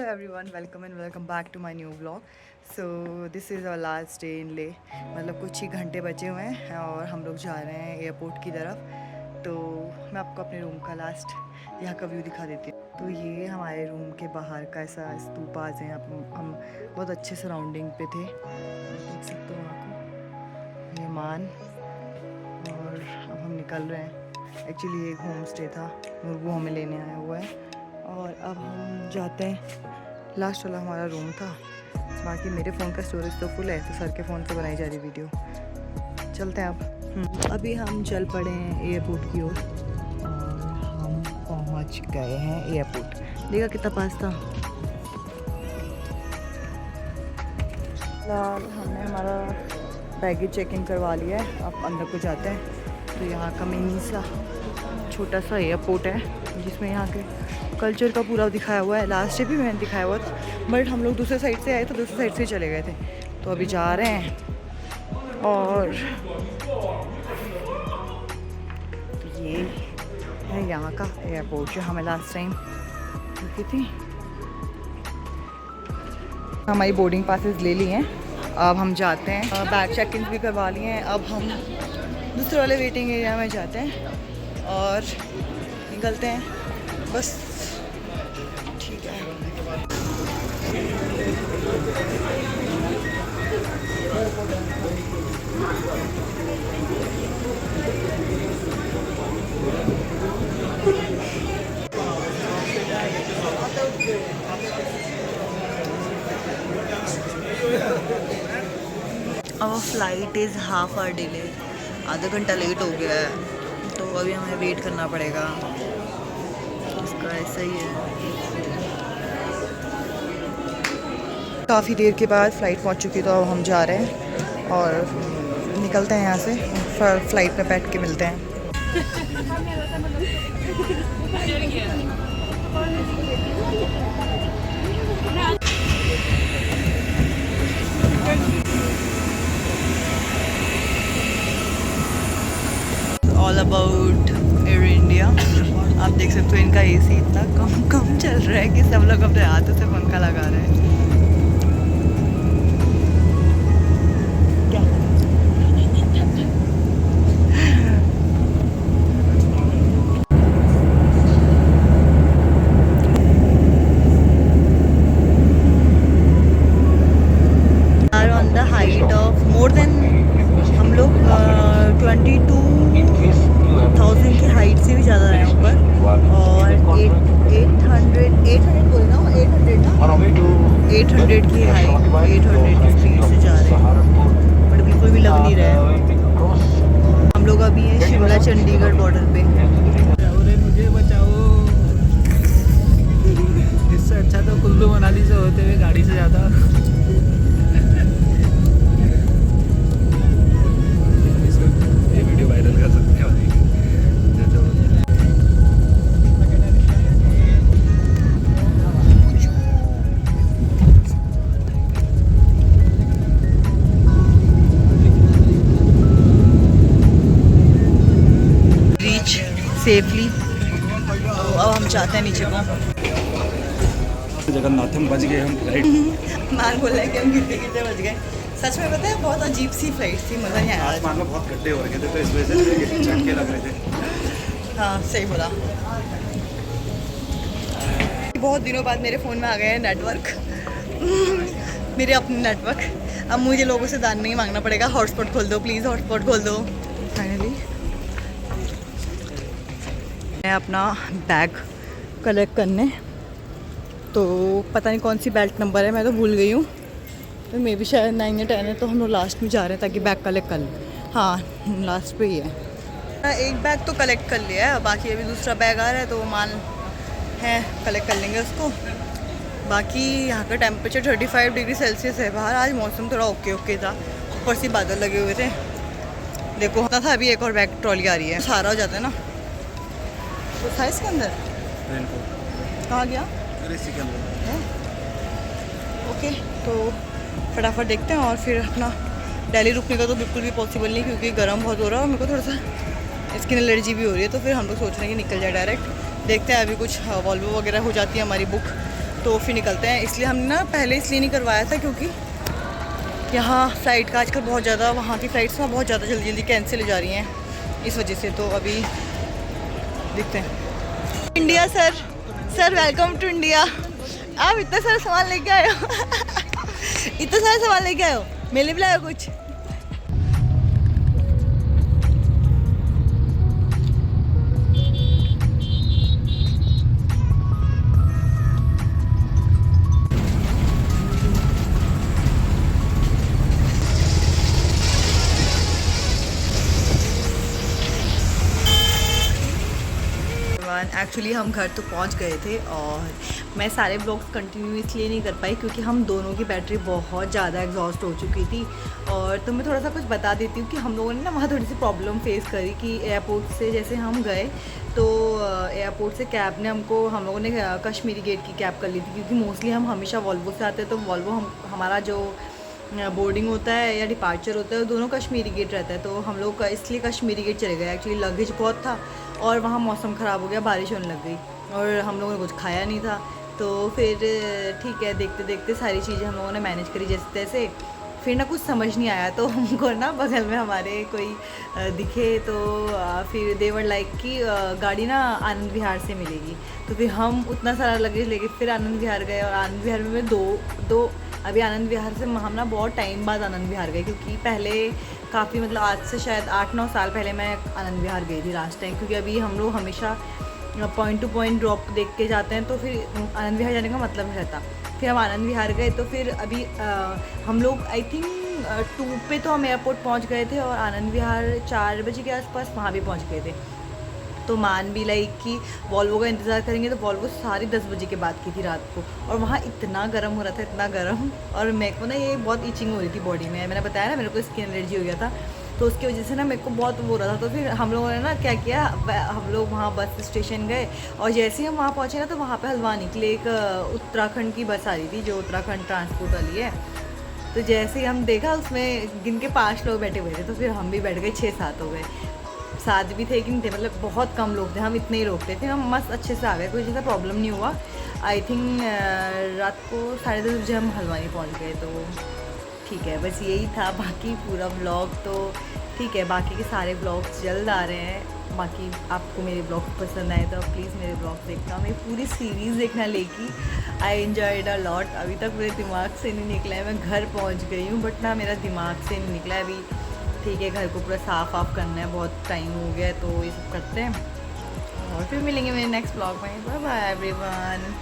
everyone, welcome and welcome back to my new vlog. So this is our last day in ले मतलब कुछ ही घंटे बचे हुए हैं और हम लोग जा रहे हैं एयरपोर्ट की तरफ। तो मैं आपको अपने रूम का लास्ट यहाँ का व्यू दिखा देती हूँ। तो ये हमारे रूम के बाहर का ऐसा स्तूपाज है। हम बहुत अच्छे सराउंडिंग पे थे, देख सकते हो वहाँ को, ये मान। और अब हम निकल रहे हैं। एक्चुअली एक होम स्टे था, वो हमें लेने आया हुआ है। और अब हम जाते हैं, लास्ट वाला हमारा रूम था। बाकी मेरे फ़ोन का स्टोरेज तो फुल है, तो सर के फ़ोन से बनाई जा रही वीडियो। चलते हैं अब। अभी हम चल पड़े हैं एयरपोर्ट की ओर और हम पहुंच गए हैं एयरपोर्ट। देखा कितना पास था। फिलहाल हमने हमारा बैगेज चेक इन करवा लिया है, अब अंदर को जाते हैं। तो यहाँ का मिनी सा छोटा सा एयरपोर्ट है जिसमें यहाँ के कल्चर का पूरा दिखाया हुआ है। लास्ट डे भी मैंने दिखाया हुआ था, बट हम लोग दूसरे साइड से आए तो दूसरे साइड से चले गए थे। तो अभी जा रहे हैं और ये है यहाँ का एयरपोर्ट जो हमें लास्ट टाइम रुकी थी। हमारी बोर्डिंग पासेस ले लिए हैं, अब हम जाते हैं। बैग चेक इन भी करवा लिए हैं। अब हम दूसरे वाले वेटिंग एरिया में जाते हैं और निकलते हैं बस। ठीक है। अब flight is half hour delay, आधा घंटा लेट हो गया है, तो अभी हमें वेट करना पड़ेगा। इसका ऐसा ही है। काफ़ी देर के बाद फ़्लाइट पहुंच चुकी, तो अब हम जा रहे हैं और निकलते हैं यहाँ से। फ़्लाइट पे बैठ के मिलते हैं। All about air India. आप देख सकते हो इनका एसी इतना कम चल रहा है कि सब लोग अपने हाथों से पंखा लगा रहे हैं। क्या are on the height of more than, हम लोग 22,000 की हाइट से भी ज़्यादा है ऊपर। और 800 बोल ना, 800 की हाइट, 800 की स्पीड से जा रहे हैं, बट बिल्कुल भी लग नहीं रहा है। हम लोग अभी हैं शिमला चंडीगढ़ बॉर्डर पे। मुझे बचाओ, इससे अच्छा तो कुल्लू मनाली से होते हुए गाड़ी से जाता। ये वीडियो वायरल कर सकते हैं। सेफली। तो अब हम जाते हैं नीचे को। जगन्नाथ हम बच गए, हम फ्लाइट मान बोल रहे हैं कि हम गिरते गिरते बच गए। सच में पता है, बहुत अजीब सी फ्लाइट थी, मज़ा नहीं आया। आसमान में बहुत गड्ढे हो रखे थे, तो इस वजह से झटके लग रहे थे। हाँ सही बोला। बहुत दिनों बाद मेरे फ़ोन में आ गए हैं नेटवर्क मेरे अपने नेटवर्क। अब मुझे लोगों से दान नहीं मांगना पड़ेगा। हॉटस्पॉट खोल दो प्लीज़, हॉटस्पॉट खोल दो। फाइनली मैं अपना बैग कलेक्ट करने, तो पता नहीं कौन सी बेल्ट नंबर है, मैं तो भूल गई हूँ। तो मे भी शायद 9 या 10 है, तो हम लोग लास्ट में जा रहे हैं ताकि बैग कलेक्ट कर लें। हाँ लास्ट पे ही है। एक बैग तो कलेक्ट कर लिया है, बाकी अभी दूसरा बैग आ रहा है, तो वो माल है, कलेक्ट कर लेंगे उसको। बाकी यहाँ का टेम्परेचर 35 डिग्री सेल्सियस है बाहर। आज मौसम थोड़ा ओके था, ऊपर से बादल लगे हुए थे। देखो होता था, अभी एक और बैग ट्रॉली आ रही है, सारा हो जाता है ना। तो था इसके अंदर, कहाँ गया है? ओके, तो फटाफट देखते हैं और फिर अपना दिल्ली रुकने का तो बिल्कुल भी पॉसिबल नहीं, क्योंकि गर्म बहुत हो रहा है और मेरे को थोड़ा सा स्किन एलर्जी भी हो रही है। तो फिर हम लोग सोच रहे हैं कि निकल जाए डायरेक्ट। देखते हैं, अभी कुछ वॉल्वो वगैरह हो जाती है हमारी बुक, तो फिर निकलते हैं। इसलिए हमने ना पहले इसलिए नहीं करवाया था क्योंकि यहाँ फ़्लाइट का आजकल बहुत ज़्यादा, वहाँ की फ़्लाइट्स ना बहुत ज़्यादा जल्दी जल्दी कैंसिल हो जा रही हैं इस वजह से। तो अभी देखते हैं। India sir, sir welcome to India. आप इतना सारा सामान लेके आए हो इतना सारा सामान लेके आए हो, मेले भी लाए हो कुछ? एक्चुअली हम घर तो पहुंच गए थे और मैं सारे ब्लॉग्स कंटिन्यू इसलिए नहीं कर पाई क्योंकि हम दोनों की बैटरी बहुत ज़्यादा एग्जॉस्ट हो चुकी थी। और तो मैं थोड़ा सा कुछ बता देती हूँ कि हम लोगों ने ना वहाँ थोड़ी सी प्रॉब्लम फेस करी कि एयरपोर्ट से जैसे हम गए तो एयरपोर्ट से कैब ने हमको, हम लोगों ने कश्मीरी गेट की कैब कर ली थी क्योंकि मोस्टली हम हमेशा वॉल्वो से आते हैं। तो वॉल्वो हमारा जो बोर्डिंग होता है या डिपार्चर होता है वो दोनों कश्मीरी गेट रहता है। तो हम लोग इसलिए कश्मीरी गेट चले गए। एक्चुअली लगेज बहुत था और वहाँ मौसम ख़राब हो गया, बारिश होने लग गई और हम लोगों ने कुछ खाया नहीं था। तो फिर ठीक है, देखते देखते सारी चीज़ें हम लोगों ने मैनेज करी जैसे तैसे। फिर ना कुछ समझ नहीं आया तो हमको ना बगल में हमारे कोई दिखे तो फिर देवर लाइक कि गाड़ी ना आनंद विहार से मिलेगी। तो फिर हम उतना सारा लगेज लेके फिर आनंद विहार गए और आनंद विहार में दो अभी आनंद विहार से हम ना बहुत टाइम बाद आनंद विहार गए क्योंकि पहले काफ़ी मतलब आज से शायद 8-9 साल पहले मैं आनंद विहार गई थी लास्ट टाइम। क्योंकि अभी हम लोग हमेशा पॉइंट टू पॉइंट ड्रॉप देख के जाते हैं तो फिर आनंद विहार जाने का मतलब नहीं रहता। फिर हम आनंद विहार गए तो फिर अभी हम लोग आई थिंक 2 पे तो हम एयरपोर्ट पहुंच गए थे और आनंद विहार 4 बजे के आसपास वहाँ भी पहुंच गए थे। तो मान भी लाइक कि वॉल्वो का इंतज़ार करेंगे तो वॉल्वो सारी 10 बजे के बाद की थी रात को और वहाँ इतना गर्म हो रहा था, इतना गर्म। और मेरे को ना ये बहुत ईचिंग हो रही थी बॉडी में, मैंने बताया ना मेरे को स्किन एलर्जी हो गया था तो उसकी वजह से ना मेरे को बहुत वो हो रहा था। तो फिर हम लोगों ने ना क्या किया, हम लोग वहाँ बस स्टेशन गए और जैसे ही हम वहाँ पहुँचे ना तो वहाँ पे हल्द्वानी के लिए एक उत्तराखंड की बस आ रही थी जो उत्तराखंड ट्रांसपोर्ट वाली है। तो जैसे ही हम देखा उसमें गिन के 5 लोग बैठे हुए थे तो फिर हम भी बैठ गए, 6-7 हो गए। 7 भी थे कि नहीं थे, मतलब बहुत कम लोग थे, हम इतने ही लोग थे। फिर हम मस्त अच्छे से आ गए, कोई जैसा प्रॉब्लम नहीं हुआ। आई थिंक रात को 10:30 बजे हम हल्द्वानी पहुँच गए। तो ठीक है, बस यही था। बाकी पूरा ब्लॉग तो ठीक है, बाकी के सारे ब्लॉग्स जल्द आ रहे हैं। बाकी आपको मेरे ब्लॉग पसंद आए तो प्लीज़ मेरे ब्लॉग देखना, मेरी पूरी सीरीज़ देखना लेकी। I enjoyed a lot. अभी तक मेरे दिमाग से नहीं निकला है, मैं घर पहुंच गई हूँ बट ना मेरा दिमाग से नहीं निकला है अभी। ठीक है, घर को पूरा साफ़ करना है, बहुत टाइम हो गया है तो ये सब करते हैं और फिर मिलेंगे मेरे नेक्स्ट ब्लॉग में। Bye bye everyone.